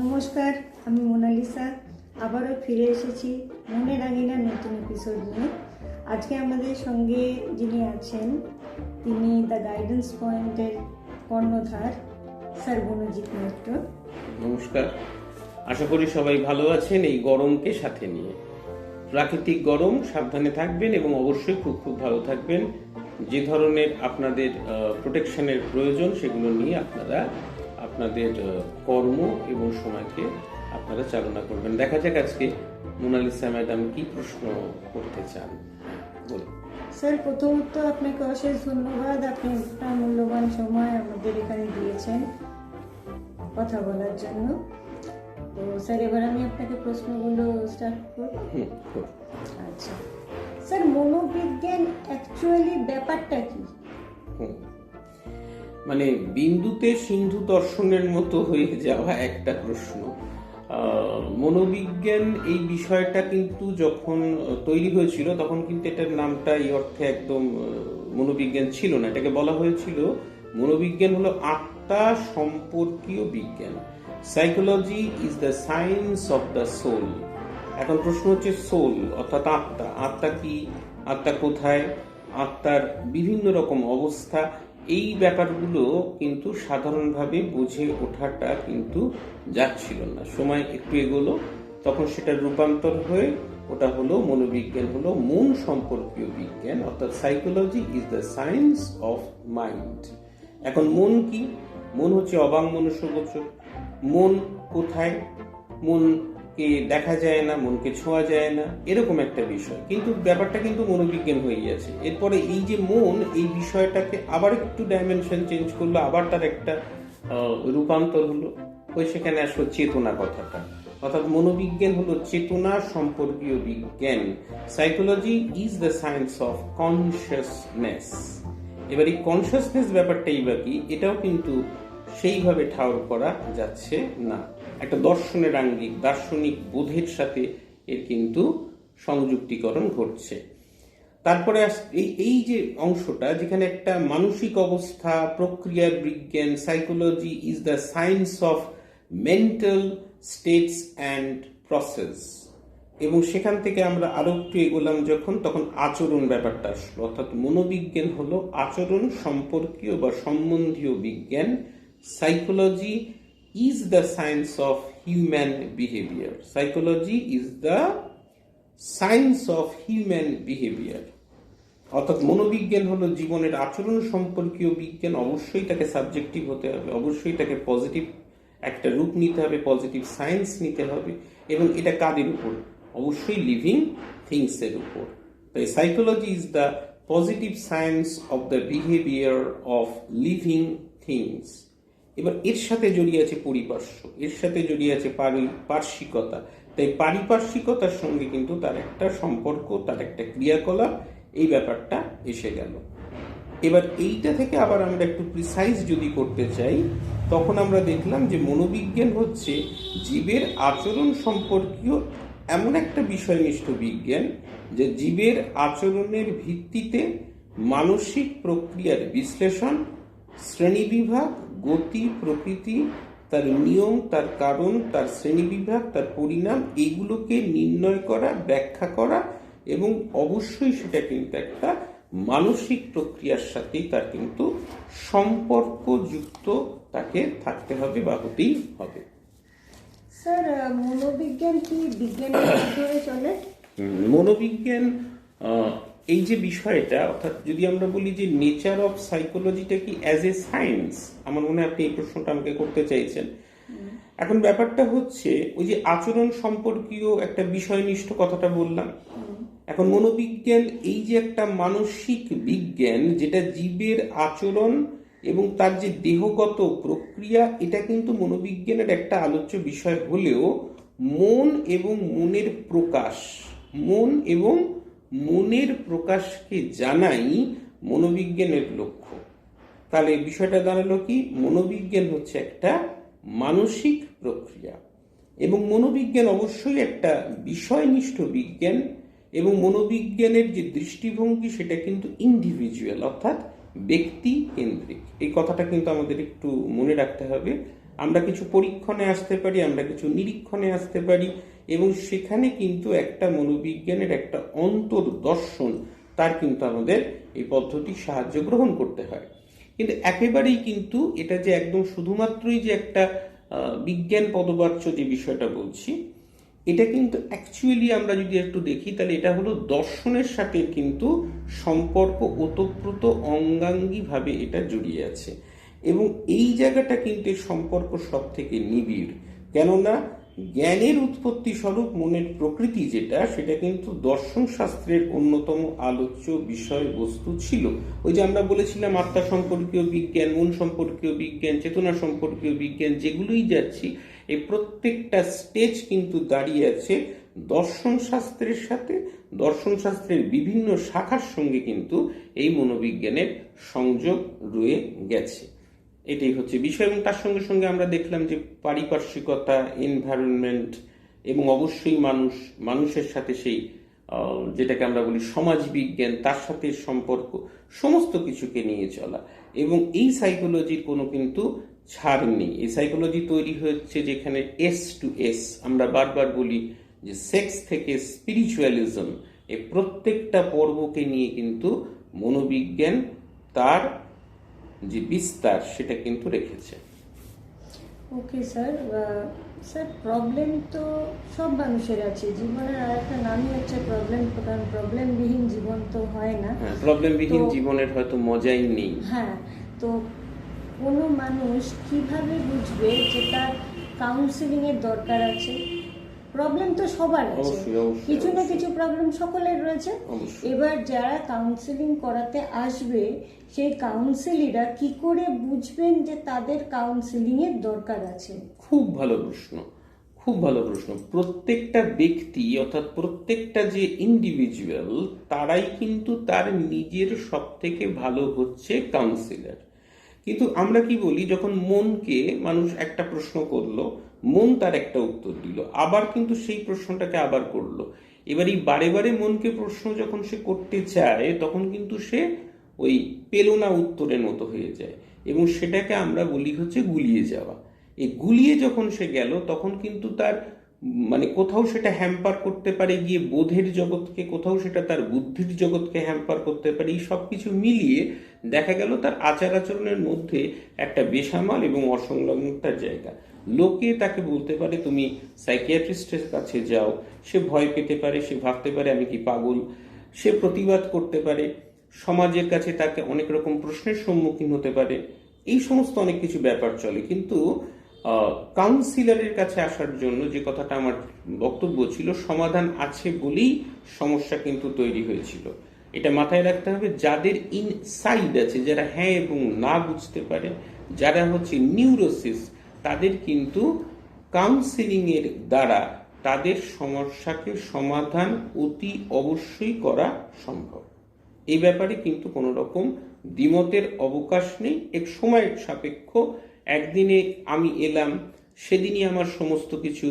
নমস্কার, আমি মোনালিসা আবারও ফিরে এসেছি মনে রাঙিনা নতুন এপিসোড নিয়ে। আজকে আমাদের সঙ্গে যিনি আছেন তিনি দ্য গাইডেন্স পয়েন্টের কর্ণধার স্যার মনোজিৎ মিত্র। নমস্কার, আশা করি সবাই ভালো আছেন। এই গরমকে সাথে নিয়ে, প্রাকৃতিক গরম, সাবধানে থাকবেন এবং অবশ্যই খুব খুব ভালো থাকবেন। যে ধরনের আপনাদের প্রোটেকশনের প্রয়োজন সেগুলো নিয়ে আপনারা আপনাদের কর্ম এবং সময়কে আপনারা চালনা করবেন। দেখা যাক আজকে মোনালিসা ম্যাডাম কি প্রশ্ন করতে চান, বলুন। স্যার, প্রথমত আপনাকে অশেষ ধন্যবাদ, আপনি একটা মূল্যবান সময় আমাদের এখানে দিয়েছেন কথা বলার জন্য। তো স্যার, এবার আমি আপনাকে প্রশ্নগুলো স্টার্ট করব। আচ্ছা স্যার, মনোবিজ্ঞান অ্যাকচুয়ালি ব্যাপারটা কি? মানে বিন্দুতে সিন্ধু দর্শনের মতো হয়ে যাওয়া একটা প্রশ্ন। মনোবিজ্ঞান এই বিষয়টা কিন্তু যখন তৈরি হয়েছিল তখন কিন্তু এটার নামটা এই অর্থে একদম মনোবিজ্ঞান ছিল না। এটাকে বলা হয়েছিল মনোবিজ্ঞান হলো আত্মা সম্পর্কীয় বিজ্ঞান। Psychology is the science of the soul. এখন প্রশ্ন হচ্ছে সোল অর্থাৎ আত্মা। আত্মা কি, আত্মা কোথায়, আত্মার বিভিন্ন রকম অবস্থা, এই ব্যাপারগুলো কিন্তু সাধারণভাবে বুঝে ওঠাটা কিন্তু যাচ্ছিল না। সময় একটু এগোলো, তখন সেটা রূপান্তর হয়ে ওটা হলো মনোবিজ্ঞান, হলো মন সম্পর্কীয় বিজ্ঞান, অর্থাৎ psychology is the science of mind. এখন মন কি? মন হচ্ছে অবাং মনুষ্যগোচর। মন কোথায়? মনকে দেখা যায় না, মনকে ছোঁয়া যায় না, এরকম একটা বিষয়। কিন্তু ব্যাপারটা কিন্তু মনোবিজ্ঞান হয়ে গেছে। এরপরে এই যে মন, এই বিষয়টাকে আবার একটু ডাইমেনশন চেঞ্জ করলো, আবার তার একটা রূপান্তর হলো, ওই সেখানে আসলো চেতনা কথাটা। অর্থাৎ মনোবিজ্ঞান হলো চেতনা সম্পর্কীয় বিজ্ঞান। Psychology is the science of consciousness. এবার এই কনসিয়াসনেস ব্যাপারটাই বা কি, এটাও কিন্তু সেইভাবে ঠাউর করা যাচ্ছে না। একটা দর্শনের আঙ্গিক, দার্শনিক বোধের সাথে এর কিন্তু সংযুক্তিকরণ ঘটছে। তারপরে এই যে অংশটা, যেখানে একটা মানসিক অবস্থা, প্রক্রিয়ার বিজ্ঞান, psychology is the science of mental states and process, এবং সেখান থেকে আমরা আরো একটু এগোলাম যখন, তখন আচরণ ব্যাপারটা আসলো। অর্থাৎ মনোবিজ্ঞান হলো আচরণ সম্পর্কীয় বা সম্বন্ধীয় বিজ্ঞান। Psychology is the science of human behavior. Psychology is the science of human behavior. অর্থাৎ মনোবিজ্ঞান হলো জীবনের আচরণ সম্পর্কীয় বিজ্ঞান। অবশ্যই তাকে সাবজেক্টিভ হতে হবে, অবশ্যই তাকে পজিটিভ একটা রূপ নিতে হবে, পজিটিভ সায়েন্স নিতে হবে, এবং এটা কাদের উপর? অবশ্যই লিভিং থিংসের উপর। তাই psychology is the positive science of the behaviour of living things. এবার এর সাথে জড়িয়ে আছে পরিপার্শ্ব, এর সাথে জড়িয়ে আছে পার্শ্বিকতা। তাই পারিপার্শ্বিকতার সঙ্গে কিন্তু তার একটা সম্পর্ক, তার একটা ক্রিয়াকলাপ, এই ব্যাপারটা এসে গেল। এবার এইটা থেকে আবার আমরা একটু প্রিসাইজ যদি করতে চাই, তখন আমরা দেখলাম যে মনোবিজ্ঞান হচ্ছে জীবের আচরণ সম্পর্কীয় এমন একটা বিষয়নিষ্ঠ বিজ্ঞান যে জীবের আচরণের ভিত্তিতে মানসিক প্রক্রিয়ার বিশ্লেষণ, শ্রেণীবিভাগ, গতি, প্রকৃতি, তার নিয়ম, তার কারণ, তার শ্রেণীবিভাগ, তার পরিণাম, এইগুলোকে নির্ণয় করা, ব্যাখ্যা করা, এবং অবশ্যই সেটা কিন্তু একটা মানসিক প্রক্রিয়ার সাথেই তার কিন্তু সম্পর্কযুক্ত তাকে থাকতে হবে বা হতেই হবে। স্যার, মনোবিজ্ঞান কি বিজ্ঞানের ভিতরে চলে? মনোবিজ্ঞান এই যে বিষয়টা, অর্থাৎ যদি আমরা বলি যে নেচার অফ সাইকোলজিটা কি অ্যাজ এ সায়েন্স, আমার মনে হয় আপনি এই প্রশ্নটা আমাকে করতে চাইছেন। এখন ব্যাপারটা হচ্ছে ওই যে আচরণ সম্পর্কীয় একটা বিষয়নিষ্ঠ কথাটা বললাম। এখন মনোবিজ্ঞান এই যে একটা মানসিক বিজ্ঞান, যেটা জীবের আচরণ এবং তার যে দেহগত প্রক্রিয়া, এটা কিন্তু মনোবিজ্ঞানের একটা আলোচ্য বিষয় হলেও মন এবং মনের প্রকাশ, মন এবং মনের প্রকাশকে জানাই মনোবিজ্ঞানের লক্ষ্য। তাহলে বিষয়টা দাঁড়ালো কি, মনোবিজ্ঞান হচ্ছে একটা মানসিক প্রক্রিয়া, এবং মনোবিজ্ঞান অবশ্যই একটা বিষয়নিষ্ঠ বিজ্ঞান, এবং মনোবিজ্ঞানের যে দৃষ্টিভঙ্গি সেটা কিন্তু ইন্ডিভিজুয়াল, অর্থাৎ ব্যক্তি কেন্দ্রিক। এই কথাটা কিন্তু আমাদের একটু মনে রাখতে হবে। আমরা কিছু পরীক্ষণে আসতে পারি, আমরা কিছু নিরীক্ষণে আসতে পারি, এবং সেখানে কিন্তু একটা মনোবিজ্ঞানের একটা অন্তর্দর্শন তার কিন্তু আমাদের এই পদ্ধতির সাহায্য গ্রহণ করতে হয়। কিন্তু একেবারেই কিন্তু এটা যে একদম শুধুমাত্রই যে একটা বিজ্ঞান পদবাচ্য যে বিষয়টা বলছি, এটা কিন্তু অ্যাকচুয়ালি আমরা যদি একটু দেখি তাহলে এটা হলো দর্শনের সাথে কিন্তু সম্পর্ক ওতপ্রোত অঙ্গাঙ্গিভাবে এটা জড়িয়ে আছে, এবং এই জায়গাটা কিন্তু এর সম্পর্ক সব থেকে নিবিড়। কেননা জ্ঞানের উৎপত্তি স্বরূপ মনের প্রকৃতি যেটা, সেটা কিন্তু দর্শন শাস্ত্রের অন্যতম আলোচ্য বিষয়বস্তু ছিল। ওই যে আমরা বলেছিলাম আত্মা সম্পর্কীয় বিজ্ঞান, মন সম্পর্কীয় বিজ্ঞান, চেতনা সম্পর্কীয় বিজ্ঞান, যেগুলোই যাচ্ছি এই প্রত্যেকটা স্টেজ কিন্তু দাঁড়িয়ে আছে দর্শন শাস্ত্রের সাথে, দর্শন শাস্ত্রের বিভিন্ন শাখার সঙ্গে কিন্তু এই মনোবিজ্ঞানের সংযোগ রয়ে গেছে। এটাই হচ্ছে বিষয়। এবং তার সঙ্গে সঙ্গে আমরা দেখলাম যে পারিপার্শ্বিকতা, এনভায়রনমেন্ট, এবং অবশ্যই মানুষের সাথে সেই যেটাকে আমরা বলি সমাজ বিজ্ঞান, তার সাথে সম্পর্ক, সমস্ত কিছুকে নিয়ে চলা। এবং এই সাইকোলজির কোনো কিন্তু ছাড় নেই। এই সাইকোলজি তৈরি হচ্ছে যেখানে এস টু এস, আমরা বারবার বলি যে সেক্স থেকে স্পিরিচুয়ালিজম, এই প্রত্যেকটা পর্বকে নিয়ে কিন্তু মনোবিজ্ঞান তার যে বিস্তার সেটা কিন্তু রেখেছে। Okay sir. স্যার, প্রবলেম তো সব মানুষের আছে, জীবনের আর একটা নামই হচ্ছে প্রবলেম, কারণ প্রবলেমবিহীন জীবন তো হয় না। হ্যাঁ, প্রবলেমবিহীন জীবনের হয়তো মজাই নেই। হ্যাঁ, তো কোনো মানুষ কিভাবে বুঝবে যে তার কাউন্সিলিংয়ের দরকার আছে? প্রবলেম তো সবার আছে, অবশ্যই, অবশ্যই, কিছু না অবশ্যই। কিছু প্রবলেম সকলের রয়েছে। অবশ্যই। এবার যারা কাউন্সিলিং করাতে আসবে, সেই কাউন্সিলিরা কি করে বুঝবেন যে তাদের কাউন্সিলিংয়ের দরকার আছে? খুব ভালো প্রশ্ন, খুব ভালো প্রশ্ন। প্রত্যেকটা ব্যক্তি অর্থাৎ প্রত্যেকটা যে ইন্ডিভিজুয়াল, তারাই কিন্তু তার নিজের সব থেকে ভালো হচ্ছে কাউন্সিলর। কিন্তু আমরা কি বলি, যখন মনকে মানুষ একটা প্রশ্ন করলো, মন তার একটা উত্তর দিল, আবার কিন্তু সেই প্রশ্নটাকে আবার করলো, এবার এই বারে বারে মনকে প্রশ্ন যখন সে করতে চায়, তখন কিন্তু সে ওই পেল না উত্তরের মতো হয়ে যায়, এবং সেটাকে আমরা বলি হচ্ছে গুলিয়ে যাওয়া। এই গুলিয়ে যখন সে গেল, তখন কিন্তু তার মানে কোথাও সেটা হ্যাম্পার করতে পারে গিয়ে বোধের জগৎকে, কোথাও সেটা তার বুদ্ধির জগৎকে হ্যাম্পার করতে পারে। এই সব কিছু মিলিয়ে দেখা গেল তার আচার আচরণের মধ্যে একটা বেসামাল এবং অসংলগ্নতার জায়গা। লোকে তাকে বলতে পারে তুমি সাইকিয়াট্রিস্টের কাছে যাও, সে ভয় পেতে পারে, সে ভাবতে পারে আমি কি পাগল, সে প্রতিবাদ করতে পারে, সমাজের কাছে তাকে অনেক রকম প্রশ্নের সম্মুখীন হতে পারে, এই সমস্ত অনেক কিছু ব্যাপার চলে। কিন্তু কাউন্সিলরের কাছে আসার জন্য যে কথাটা আমার বক্তব্য ছিল, সমাধান আছে বলেই সমস্যা কিন্তু তৈরি হয়েছিল। এটা মাথায় রাখতে হবে, যাদের ইনসাইড আছে, যারা হ্যাঁ এবং না বুঝতে পারে, যারা হচ্ছে নিউরোসিস, তাদের কিন্তু কাউন্সিলিংয়ের দ্বারা তাদের সমস্যাকে সমাধান অতি অবশ্যই করা সম্ভব। এই ব্যাপারে কিন্তু কোনো রকম দ্বিমতের অবকাশ নেই। এক সময় সাপেক্ষ, একদিনে আমি এলাম, সেদিনই আমার সমস্ত কিছু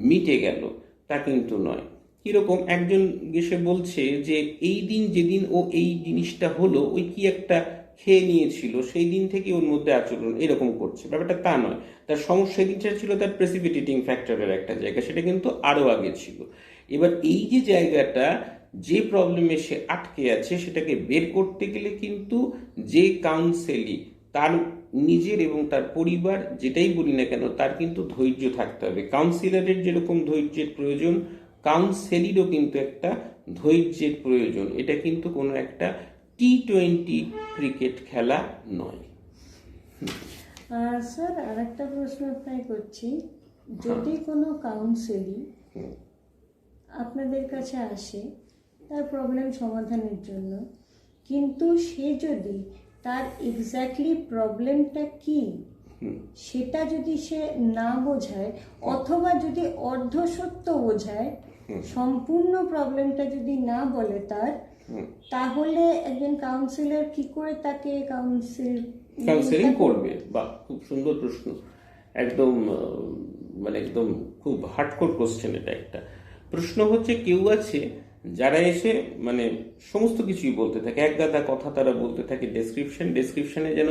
মিটে গেল, তা কিন্তু নয়। কিরকম, একজন এসে বলছে যে এই দিন যেদিন ও এই জিনিসটা হলো, ওই কি একটা খেয়ে নিয়েছিল, সেই দিন থেকে ওর মধ্যে আচরণ এরকম করছে, ব্যাপারটা তা নয়। তার সমস্যা দিনটা ছিল তার প্রেসিপিটেটিং ফ্যাক্টরের একটা জায়গা, সেটা কিন্তু আরো আগে ছিল। এবার এই যে জায়গাটা, যে প্রবলেমে সে আটকে আছে, সেটাকে বের করতে গেলে কিন্তু যে কাউন্সেলি, তার নিজের এবং তার পরিবার, যেটাই বলি না কেন, তার কিন্তু ধৈর্য থাকতে হবে। কাউন্সিলরের যেরকম ধৈর্যের প্রয়োজন, কাউন্সেলিরও কিন্তু একটা ধৈর্যের প্রয়োজন। এটা কিন্তু কোনো একটা T20 ক্রিকেট খেলা নয়। স্যার, আর একটা প্রশ্ন আপনাকে করছি, যদি কোনো কাউন্সিলি আপনাদের কাছে আসে তার প্রবলেম সমাধানের জন্য, কিন্তু সে যদি তার এক্স্যাক্টলি প্রবলেমটা কি সেটা যদি সে না বোঝায়, অথবা যদি অর্ধসত্য বোঝায়, সম্পূর্ণ প্রবলেমটা যদি না বলে তার, তাহলে একজন কাউন্সিলর কি করে তাকে কাউন্সেলিং করবে? বা খুব সুন্দর প্রশ্ন, একদম মানে একদম খুব হার্ডকোর কোশ্চেন। এটা একটা প্রশ্ন হচ্ছে, কেউ আছে যারা এসে মানে সমস্ত কিছুই বলতে থাকে, এক গাদা কথা তারা বলতে থাকে, ডেসক্রিপশনে যেন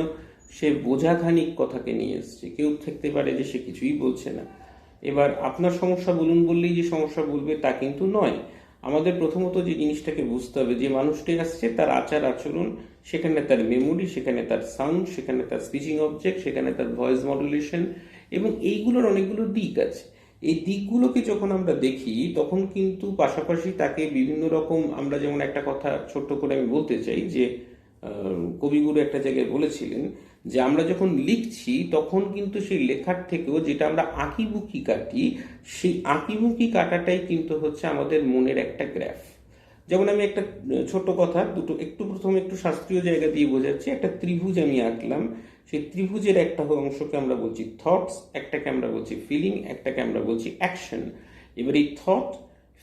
সে বোঝাখানিক কথাকে নিয়ে এসছে, কেউ থাকতে পারে যে সে কিছুই বলছে না। এবার আপনার সমস্যা বলুন বললেই যে সমস্যা বলবে তা কিন্তু নয়। আমাদের প্রথমত যে জিনিসটাকে বুঝতে হবে, যে মানুষটি আসছে তার আচার আচরণ, সেখানে তার মেমোরি, সেখানে তার সাউন্ড, সেখানে তার স্পিচিং অবজেক্ট, সেখানে তার ভয়েস মডুলেশন, এবং এইগুলোর অনেকগুলো দিক আছে। এই দিকগুলোকে যখন আমরা দেখি তখন কিন্তু পাশাপাশি তাকে বিভিন্ন রকম, আমরা যেমন একটা কথা ছোট্ট করে আমি বলতে চাই যে কবিগুরু একটা জায়গায় বলেছিলেন যে আমরা যখন লিখছি তখন কিন্তু সেই লেখার থেকেও যেটা আমরা আঁকিবুকি কাটি, সেই আঁকিবুকি কাটাটাই কিন্তু হচ্ছে আমাদের মনের একটা গ্রাফ। যেমন আমি একটা ছোট কথা দুটো একটু প্রথমে একটু শাস্ত্রীয় জায়গা দিয়ে বোঝাচ্ছি। একটা ত্রিভুজ আমি আঁকলাম, সেই ত্রিভুজের একটা অংশকে আমরা বলছি থটস, একটাকে আমরা বলছি ফিলিং, একটাকে আমরা বলছি অ্যাকশন। এবার এই থট,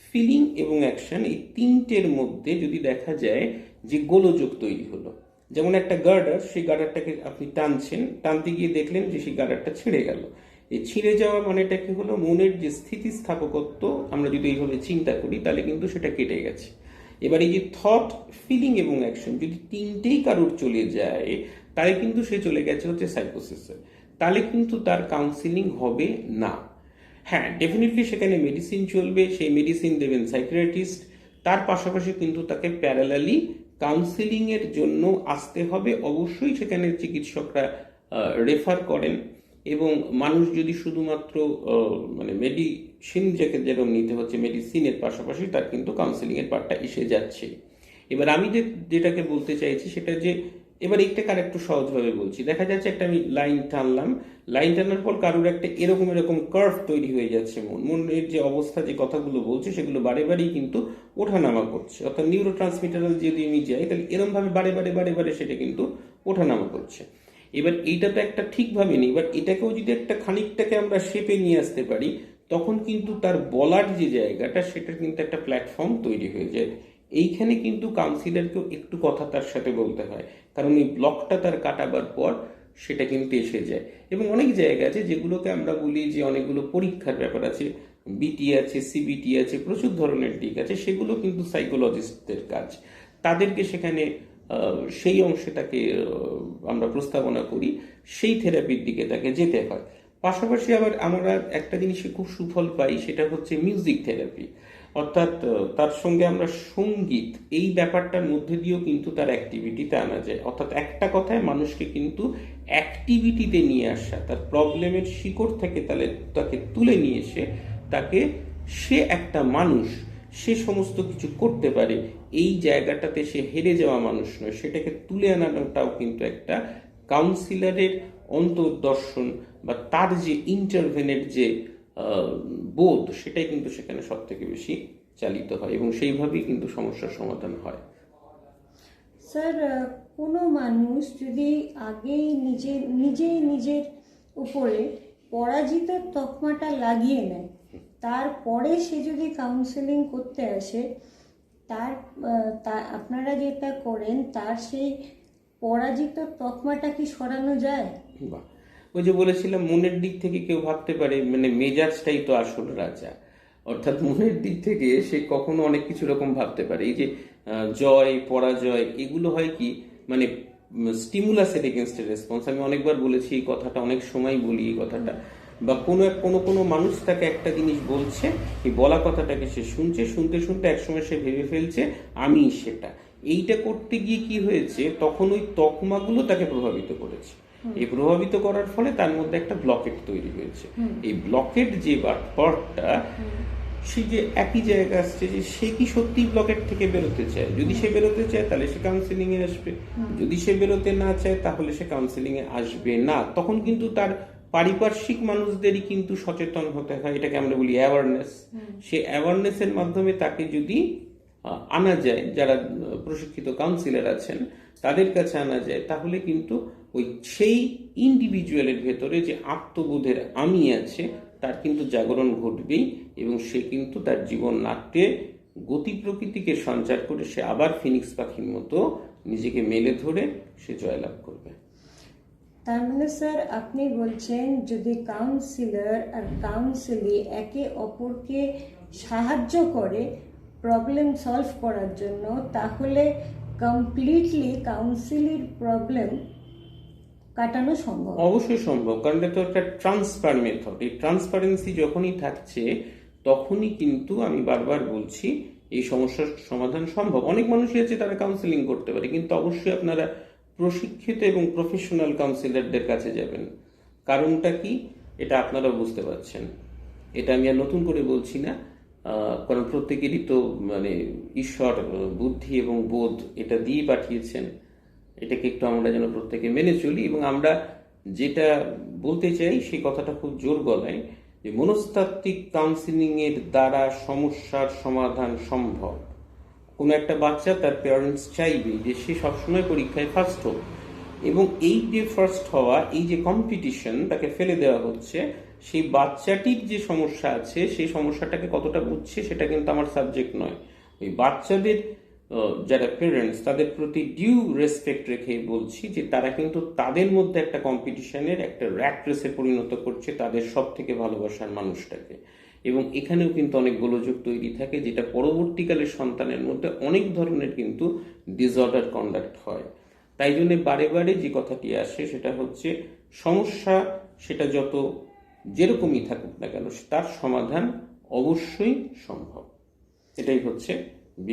ফিলিং এবং অ্যাকশন, এই তিনটের মধ্যে যদি দেখা যায় যে গোলযোগ তৈরি হলো, যেমন একটা গার্ডার, সেই গার্ডারটাকে আপনি টানছেন, টানতে গিয়ে দেখলেন যে সেই গার্ডারটা ছিঁড়ে গেল। এই ছিঁড়ে যাওয়া মানেটা কি হলো, মনের যে স্থিতিস্থাপকত্ব আমরা যদি এইভাবে চিন্তা করি তাহলে কিন্তু সেটা কেটে গেছে। এবার এই যে থট, ফিলিং এবং অ্যাকশন যদি তিনটেই কারোর চলে যায় তাহলে কিন্তু সে চলে গেছে হচ্ছে সাইকোসিসে, তাহলে কিন্তু তার কাউন্সিলিং হবে না। হ্যাঁ, ডেফিনেটলি সেখানে মেডিসিন চলবে, সেই মেডিসিন দেবেন সাইকিয়াট্রিস্ট, তার পাশাপাশি কিন্তু তাকে প্যারালালি কাউন্সিলিং এর জন্য আসতে হবে। অবশ্যই সেখানে চিকিৎসকরা রেফার করেন, এবং মানুষ যদি শুধুমাত্র মানে মেডিসিন যেরকম নিতে হচ্ছে, মেডিসিনের পাশাপাশি তার কিন্তু কাউন্সিলিং এর পার্টটা এসে যাচ্ছে। এবার আমি যেটাকে বলতে চাইছি সেটা যে, এবার এইটাকে আর একটু সহজভাবে বলছি। দেখা যাচ্ছে একটা আমি লাইন টানলাম, লাইন টানার পর কারোর একটা এরকম এরকম কার্ভ তৈরি হয়ে যাচ্ছে, মনের যে অবস্থা, যে কথাগুলো বলছে সেগুলো বারে বারেই কিন্তু ওঠানামা করছে। অর্থাৎ নিউরো ট্রান্সমিটার যদি আমি যাই তাহলে এরকম ভাবে বারে বারে বারে বারে সেটা কিন্তু ওঠানামা করছে। এবার এইটা তো একটা ঠিকভাবে নেই। এবার এটাকেও যদি একটা খানিকটাকে আমরা শেপে নিয়ে আসতে পারি তখন কিন্তু তার বলার যে জায়গাটা সেটা কিন্তু একটা প্ল্যাটফর্ম তৈরি হয়ে যায়। এইখানে কিন্তু কাউন্সিলরকেও একটু কথা তার সাথে বলতে হয়, কারণ এই ব্লকটা তার কাটাবার পর সেটা কিন্তু এসে যায়। এবং অনেক জায়গা আছে যেগুলোকে আমরা বলি যে অনেকগুলো পরীক্ষার ব্যাপার আছে, বিটি আছে, সিবিটি আছে, প্রচুর ধরনের দিক আছে, সেগুলো কিন্তু সাইকোলজিস্টদের কাজ। তাদেরকে সেখানে সেই অংশে তাকে আমরা প্রস্তাবনা করি, সেই থেরাপির দিকে তাকে যেতে হয়। পাশাপাশি আবার আমরা একটা জিনিসে খুব সুফল পাই, সেটা হচ্ছে মিউজিক থেরাপি। অর্থাৎ তার সঙ্গে আমরা সঙ্গীত, এই ব্যাপারটার মধ্যে দিয়েও কিন্তু তার অ্যাক্টিভিটিতে আনা যায়। অর্থাৎ একটা কথায় মানুষকে কিন্তু অ্যাক্টিভিটিতে নিয়ে আসা, তার প্রবলেমের শিকড় থেকে তাকে তুলে নিয়ে এসে তাকে, সে একটা মানুষ, সে সমস্ত কিছু করতে পারে, এই জায়গাটাতে সে হেরে যাওয়া মানুষ নয়, সেটাকে তুলে আনাটাও কিন্তু একটা কাউন্সিলরের অন্তর্দর্শন বা তার যে ইন্টারভেনের যে বোধ, সেটাই কিন্তু সেখানে সব থেকে বেশি চালিত হয়, এবং সেইভাবেই কিন্তু সমস্যার সমাধান হয়। স্যার, কোনো মানুষ যদি আগেই নিজের উপরে পরাজিত তকমাটা লাগিয়ে নেয়, তারপরে সে যদি কাউন্সেলিং করতে আসে, আপনারা যেটা করেন তার সেই পরাজিত তকমাটা কি সরানো যায়? বাহ, ওই যে বলেছিলাম মনের দিক থেকে কেউ ভাবতে পারে মানে মেজাজটাই তো আসল রাজা। অর্থাৎ মনের দিক থেকে সে কখনো অনেক কিছু রকম ভাবতে পারে। এই যে জয় পরাজয় এগুলো হয় কি, মানে স্টিমুলাসের এগেনস্টের রেসপন্স। আমি অনেকবার বলেছি এই কথাটা, অনেক সময় বলি এই কথাটা। বা কোনো মানুষ তাকে একটা জিনিস বলছে, এই বলা কথাটাকে সে শুনছে, শুনতে শুনতে একসময় সে ভেবে ফেলছে আমি সেটা। এইটা করতে গিয়ে কি হয়েছে, তখন ওই তকমাগুলো তাকে প্রভাবিত করেছে। এই প্রভাবিত করার ফলে তার মধ্যে একটা ব্লকেট তৈরি হয়েছে। এই ব্লকেট যে পার্টটা, সে যে একই জায়গা আসছে যে সে কি সত্যি ব্লকেট থেকে বেরোতে চায়। যদি সে বেরোতে চায় তাহলে সে কাউন্সিলিং এ আসবে, যদি সে বেরোতে না চায় তাহলে সে কাউন্সিলিং এ আসবে না। তখন কিন্তু তার পারিপার্শ্বিক মানুষদেরই কিন্তু সচেতন হতে হয়, এটাকে আমরা বলি অ্যাওয়ারনেস। সে অ্যাওয়ারনেসের মাধ্যমে তাকে যদি আনা যায়, যারা প্রশিক্ষিত কাউন্সিলর আছেন তাদের কাছে আনা যায়, তাহলে কিন্তু ওই সেই ইন্ডিভিজুয়ালের ভেতরে যে আত্মবোধের আমি আছে তার কিন্তু জাগরণ ঘটবেই, এবং সে কিন্তু তার জীবন নাট্যে গতি প্রকৃতিকে সঞ্চার করে সে আবার ফিনিক্স পাখির মতো নিজেকে মেলে ধরে সে জয়লাভ করবে। তার মানে স্যার আপনি বলছেন যদি কাউন্সিলর আর কাউন্সিলি একে অপরকে সাহায্য করে প্রবলেম সলভ করার জন্য, তাহলে কমপ্লিটলি কাটানো সম্ভব? অবশ্যই সম্ভব, কারণ এটা তো একটা ট্রান্সফার মেথড। এই ট্রান্সপারেন্সি যখনই থাকছে তখনই কিন্তু আমি বারবার বলছি এই সমস্যার সমাধান সম্ভব। অনেক মানুষই আছে তারা কাউন্সিলিং করতে পারে, কিন্তু অবশ্যই আপনারা প্রশিক্ষিত এবং প্রফেশনাল কাউন্সিলরদের কাছে যাবেন। কারণটা কি এটা আপনারা বুঝতে পারছেন, এটা আমি আর নতুন করে বলছি না। কারণ প্রত্যেকেরই তো মানে ঈশ্বর বুদ্ধি এবং বোধ এটা দিয়ে পাঠিয়েছেন। এটাকে একটু আমরা যেন প্রত্যেকে মেনে চলি, এবং আমরা যেটা বলতে চাই সেই কথাটা খুব জোর গলায়, যে মনস্তাত্ত্বিক কাউন্সিলিং এর দ্বারা সমস্যার সমাধান সম্ভব। কোনো একটা বাচ্চা তার প্যারেন্টস চাইবে যে সে সবসময় পরীক্ষায় ফার্স্ট হোক, এবং এই যে ফার্স্ট হওয়া, এই যে কম্পিটিশন তাকে ফেলে দেওয়া হচ্ছে, সেই বাচ্চাটির যে সমস্যা আছে সেই সমস্যাটাকে কতটা বুঝছে সেটা কিন্তু আমার সাবজেক্ট নয়। ওই বাচ্চাদের যারা প্যারেন্টস তাদের প্রতি ডিউ রেসপেক্ট রেখে বলছি যে তারা কিন্তু তাদের মধ্যে একটা কম্পিটিশনের একটা র্যাট রেসে পরিণত করছে তাদের সব থেকে ভালোবাসার মানুষটাকে, এবং এখানেও কিন্তু অনেক গোলযোগ তৈরি থাকে, যেটা পরবর্তীকালে সন্তানের মধ্যে অনেক ধরনের কিন্তু ডিসঅর্ডার কন্ডাক্ট হয়। তাই জন্য বারে বারে যে কথাটি আসে সেটা হচ্ছে সমস্যা সেটা যত যেরকমই থাকুক না কেন তার সমাধান অবশ্যই সম্ভব। এটাই হচ্ছে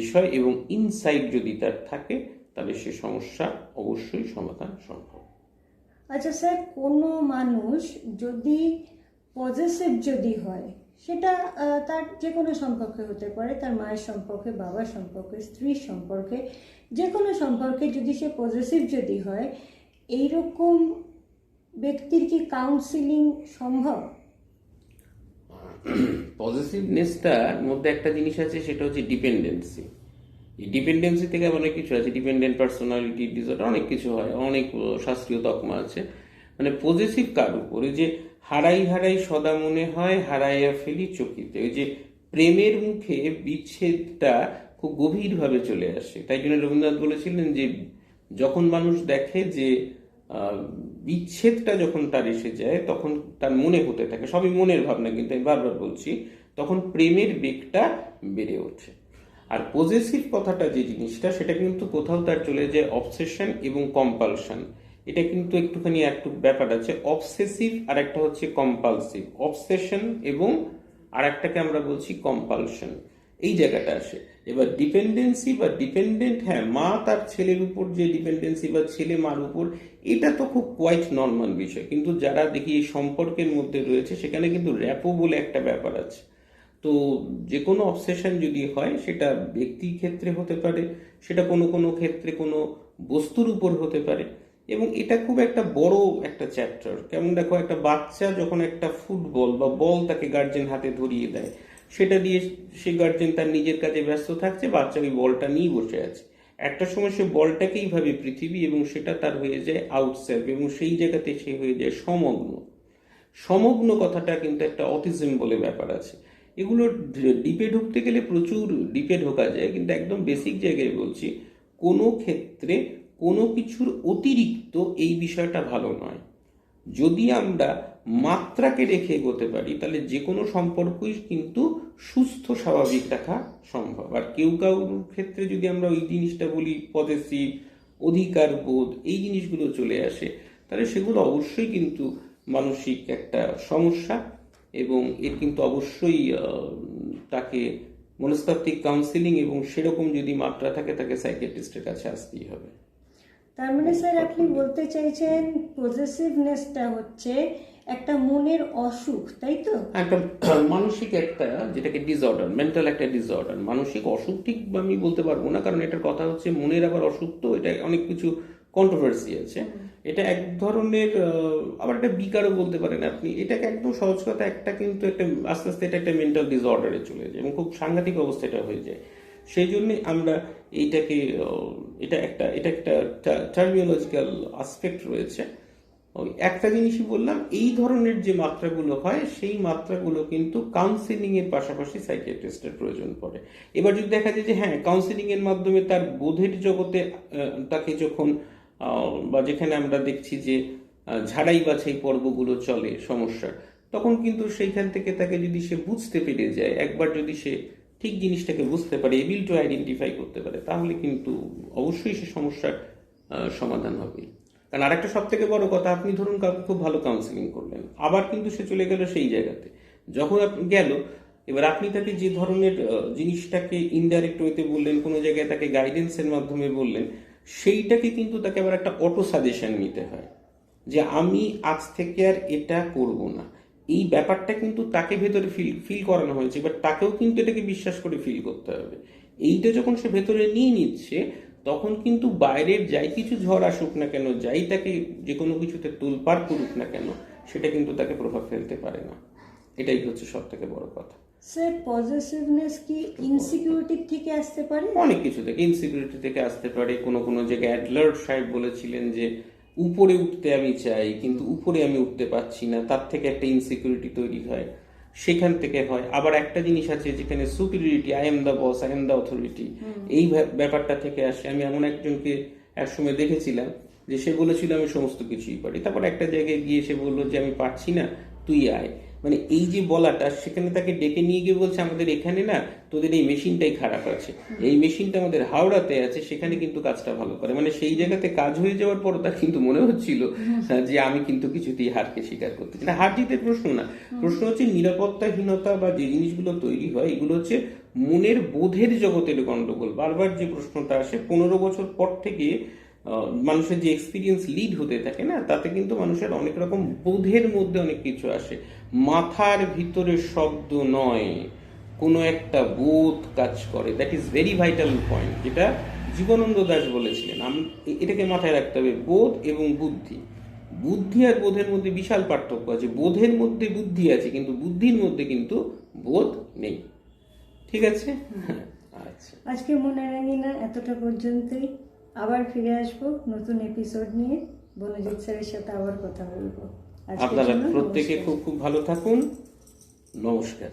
বিষয়, এবং ইনসাইট যদি তার থাকে তাহলে সে সমস্যা অবশ্যই সমাধান সম্ভব। আচ্ছা স্যার, কোনো মানুষ যদি পজেসিভ যদি হয়, সেটা তার যে কোনো সম্পর্কে হতে পারে, তার মায়ের সম্পর্কে, বাবার সম্পর্কে, স্ত্রীর সম্পর্কে, যে কোনো সম্পর্কে যদি সে পজেসিভ যদি হয়, এইরকম ব্যক্তির কি কাউন্সিলিং সম্ভব? পজিটিভনেসটার মধ্যে একটা জিনিস আছে, সেটা হচ্ছে ডিপেন্ডেন্সি। এই ডিপেন্ডেন্সি থেকে অনেক কিছু আছে, ডিপেন্ডেন্ট পার্সোনালিটি ডিসঅর্ডার, অনেক কিছু হয়, অনেক শাস্ত্রীয় তকমা আছে। মানে পজিটিভ কার উপরে, যে হারাই হারাই সদা মনে হয়, হারাইয়া ফেলি চকিতে। ওই যে প্রেমের মুখে বিচ্ছেদটা খুব গভীরভাবে চলে আসে। তাই জন্য রবীন্দ্রনাথ বলেছিলেন যে যখন মানুষ দেখে যে বিচ্ছেদটা যখন তার এসে যায় তখন তার মনে হতে থাকে, সবই মনের ভাবনা কিন্তু আমি বারবার বলছি, তখন প্রেমের বেগটা বেড়ে ওঠে। আর পজেসিভ কথাটা যে জিনিসটা সেটা কিন্তু কোথাও তার চলে যায় অবসেশন এবং কম্পালশন। এটা কিন্তু একটুখানি একটু ব্যাপার আছে, অবসেসিভ আর একটা হচ্ছে কম্পালসিভ। অবসেশন এবং আর একটাকে আমরা বলছি কম্পালশন, এই জায়গাটা আসে। এবার ডিপেন্ডেন্সি বা ডিপেন্ডেন্ট, হ্যাঁ, মা তার ছেলের উপর যে ডিপেন্ডেন্সি বা ছেলে মার উপর, এটা তো খুব কোয়াইট নর্মাল বিষয়। কিন্তু যারা দেখি এই সম্পর্কের মধ্যে রয়েছে সেখানে কিন্তু র্যাপো বলে একটা ব্যাপার আছে। তো যে কোনো অবসেশন যদি হয় সেটা ব্যক্তির ক্ষেত্রে হতে পারে, সেটা কোনো কোনো ক্ষেত্রে কোনো বস্তুর উপর হতে পারে, এবং এটা খুব একটা বড় একটা চ্যাপ্টার। কেমন দেখো, একটা বাচ্চা যখন একটা ফুটবল বা বল তাকে গার্জেন হাতে ধরিয়ে দেয়, সেটা দিয়ে সে গার্জেন তার নিজের কাজে ব্যস্ত থাকছে, বাচ্চা ওই বলটা নিয়ে বসে আছে। একটা সময় সে বলটাকেই ভাবে পৃথিবী, এবং সেটা তার হয়ে যায় আউটসেলফ, এবং সেই জায়গাতে সে হয়ে যায় সমগ্ন। সমগ্ন কথাটা কিন্তু একটা অটিজম বলে ব্যাপার আছে। এগুলো ডিপে ঢুকতে গেলে প্রচুর ডিপে ঢোকা যায়, কিন্তু একদম বেসিক জায়গায় বলছি, কোনো ক্ষেত্রে কোনো কিছুর অতিরিক্ত এই বিষয়টা ভালো নয়। যদি আমরা মাত্রাকে রেখে এগোতে পারি তাহলে যে কোনো সম্পর্কই কিন্তু সুস্থ স্বাভাবিক রাখা সম্ভব। আর কেউ কারোর ক্ষেত্রে যদি আমরা ওই জিনিসটা বলি পজেসিভ, অধিকার বোধ, এই জিনিসগুলো চলে আসে, তাহলে সেগুলো অবশ্যই কিন্তু মানসিক একটা সমস্যা, এবং এর কিন্তু অবশ্যই তাকে মনস্তাত্ত্বিক কাউন্সিলিং এবং সেরকম যদি মাত্রা থাকে তাকে সাইকিয়াট্রিস্টের কাছে আসতেই হবে। তার মানে স্যার আপনি বলতে চাইছেন পজেসিভনেসটা হচ্ছে একটা মনের অসুখ, তাই তো? একটা মানসিক একটা, যেটাকে ডিসঅর্ডার, মেন্টাল একটা ডিসঅর্ডার। মানসিক অসুখ ঠিক আমি বলতে পারবো না, কারণ এটার কথা হচ্ছে মনের আবার অসুখ, তো এটা অনেক কিছু কন্ট্রোভার্সি আছে। এটা এক ধরনের আবার একটা বিকারও বলতে পারেন আপনি। এটাকে একদম সহজ কথা, একটা কিন্তু একটা আস্তে আস্তে এটা একটা মেন্টাল ডিসঅর্ডারে চলে যায় এবং খুব সাংঘাতিক অবস্থা এটা হয়ে যায়। সেই জন্য আমরা এইটাকে এটা একটা টার্মিনোলজিক্যাল আসপেক্ট রয়েছে। ওই একটা জিনিসই বললাম, এই ধরনের যে মাত্রাগুলো হয় সেই মাত্রাগুলো কিন্তু কাউন্সিলিং এর পাশাপাশি সাইকিয়াট্রিস্টের প্রয়োজন পড়ে। এবার যদি দেখা যায় যে হ্যাঁ, কাউন্সিলিং এর মাধ্যমে তার বোধের জগতে তাকে যখন বা যেখানে আমরা দেখছি যে ঝাড়াই বাছাই পর্বগুলো চলে সমস্যার, তখন কিন্তু সেইখান থেকে তাকে যদি সে বুঝতে পেরে যায়, একবার যদি সে ঠিক জিনিসটাকে বুঝতে পারে, এবিল টু আইডেন্টিফাই করতে পারে, তাহলে কিন্তু অবশ্যই সে সমস্যার সমাধান হবে। কারণ আরেকটা সব থেকে বড় কথা, আপনি ধরুন কাউকে খুব ভালো কাউন্সিলিং করলেন, আবার কিন্তু সে চলে গেল সেই জায়গাতে। যখন আপনি গেল, এবার আপনি তাকে যে ধরনের জিনিসটাকে ইনডাইরেক্ট ওয়েতে বললেন, কোনো জায়গায় তাকে গাইডেন্সের মাধ্যমে বললেন, সেইটাকে কিন্তু তাকে আবার একটা অটো সাজেশন নিতে হয় যে আমি আজ থেকে আর এটা করব না। এই ব্যাপারটা কিন্তু তাকে ভেতরে ফিল করানো হয়েছে, এবার তাকেও কিন্তু এটাকে বিশ্বাস করে ফিল করতে হবে। এইটা যখন সে ভেতরে নিয়ে নিচ্ছে, তখন কিন্তু বাইরের যাই কিছু ঝড় আসুক না কেন, যাই তাকে যে কোনো কিছুতে তোলপাড় করুক না কেন, সেটা কিন্তু তাকে প্রভাব ফেলতে পারে না। এটাই হচ্ছে সব থেকে বড় কথা। স্যার, পজিটিভনেস কি ইনসিকিউরিটি থেকে আসতে পারে? অনেক কিছু থেকে, ইনসিকিউরিটি থেকে আসতে পারে। কোনো কোনো জায়গায় অ্যাডলার সাহেব বলেছিলেন যে উপরে উঠতে আমি চাই, কিন্তু উপরে আমি উঠতে পারছি না, তার থেকে একটা ইনসিকিউরিটি তৈরি হয়, সেখান থেকে হয়। আবার একটা জিনিস আছে যেখানে superiority, I am the boss, I am the authority, এই ব্যাপারটা থেকে আসে। আমি এমন একজনকে একসময় দেখেছিলাম যে সে বলেছিল আমি সমস্ত কিছুই পারি, তারপর একটা জায়গায় গিয়ে সে বললো যে আমি পারছি না, তুই আয়। মানে এই যে বলাটা, সেখানে তাকে ডেকে নিয়ে গিয়ে বলছে আমাদের এখানে না তোদের এই মেশিনটাই খারাপ আছে, এই মেশিনটা আমাদের হাওড়াতে আছে, সেখানে কিন্তু কাজটা ভালো করে। মানে সেই জায়গাতে কাজ হয়ে যাওয়ার পর তার কিন্তু মনে হচ্ছিল যে আমি কিন্তু কিছুতেই হারকে স্বীকার করতেছি না। হার জিতের প্রশ্ন না, প্রশ্ন হচ্ছে নিরাপত্তাহীনতা বা যে জিনিসগুলো তৈরি হয়, এগুলো হচ্ছে মনের বোধের জগতের গন্ডগোল। বারবার যে প্রশ্নটা আসে, 15 বছর পর থেকে মানুষের যে এক্সপিরিয়েন্স লিড হতে থাকে না, তাতে কিন্তু মানুষের অনেক রকম বোধের মধ্যে অনেক কিছু আসে। মাথার ভিতরে শব্দ নয়, কোনো একটা বোধ কাজ করে। That is very vital point, যেটা জীবনানন্দ দাশ বলেছিলেন। এটাকে মাথায় রাখতে হবে, বোধ এবং বুদ্ধি। বুদ্ধি আর বোধের মধ্যে বিশাল পার্থক্য আছে। বোধের মধ্যে বুদ্ধি আছে, কিন্তু বুদ্ধির মধ্যে কিন্তু বোধ নেই। ঠিক আছে? আচ্ছা, আজকে মনে রাখি না, এতটা পর্যন্তই। আবার ফিরে আসবো নতুন এপিসোড নিয়ে, বনজিৎ স্যারের সাথে আবার কথা বলবো। আজকের আপনারা জন্য প্রত্যেকে নমস্কার। খুব খুব ভালো থাকুন। নমস্কার।